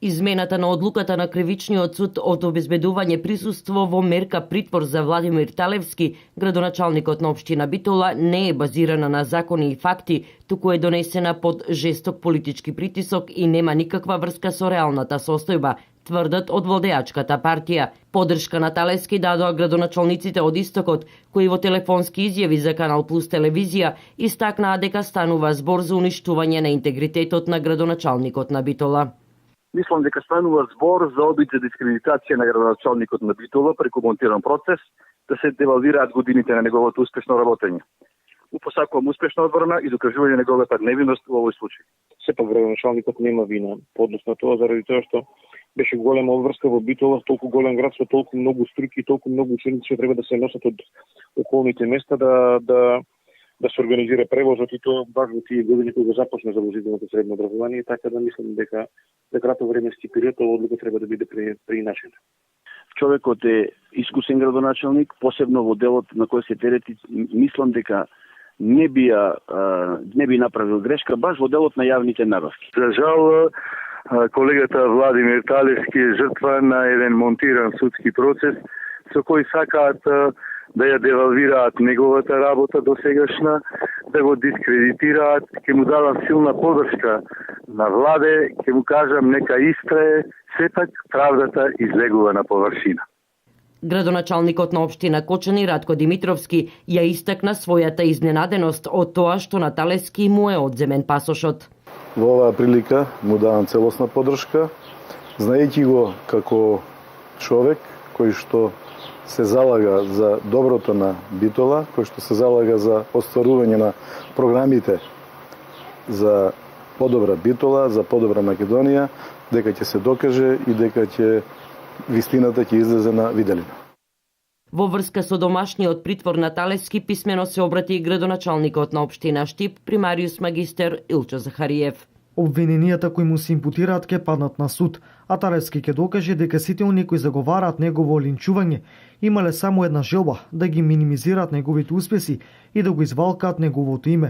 Измената на одлуката на Кривичниот суд од обезбедување присуство во мерка притвор за Владимир Талевски, градоначалникот на општина Битола, не е базирана на закони и факти, туку е донесена под жесток политички притисок и нема никаква врска со реалната состојба, тврдат од владеачката партија. Поддршка на Талевски дадоа градоначалниците од Истокот, кои во телефонски изјави за Канал Плюс телевизија истакнаа дека станува збор за уништување на интегритетот на градоначалникот на Битола. Мислам дека станува збор за обид за дискредитација на градоначалникот на Битола преку монтиран процес, да се девалвираат годините на неговото успешно работење. Посакувам успешна одбрана и докажување на неговата невиност во овој случај. Сепак градоначалникот нема вина, подоцна тоа заради тоа што беше голема обврска во Битола, толку голем град со толку многу струки, толку многу ученици што треба да се носат од околните места да се организира превозот и тоа баш во тие години кога започна задолжителното средно образование, така да мислам дека за краток временски период оваа одлука треба да биде преиначена. Човекот е искусен градоначалник, посебно во делот на кој се терети, мислам дека не би направил грешка баш во делот на јавните набавки. За жал, колегата Владимир Талевски е жртва на еден монтиран судски процес со кој сакаат да ја девалвираат неговата работа досегашна, да го дискредитираат. Ќе му дадам силна поддршка на владе, ќе му кажам нека истрае, сепак правдата излегува на површина. Градоначалникот на општина Кочани Радко Димитровски ја истакна својата изненаденост од тоа што на Талевски му е одземен пасошот. Во оваа прилика му давам целосна поддршка, знаејќи го како човек кој што се залага за доброто на Битола, кој што се залага за остварување на програмите за подобра Битола, за подобра Македонија, дека ќе се докаже и дека вистината ќе излезе на виделина. Во врска со домашниот притвор на Талевски писмено се обрати и градоначалникот на општина Штип, примариус магистер Илчо Захариев. Обвиненијата кои му се импутираат ке паднат на суд, а Талевски ќе докаже дека сите оние кои заговараат негово линчување имале само една желба да ги минимизираат неговите успеси и да го извалкаат неговото име.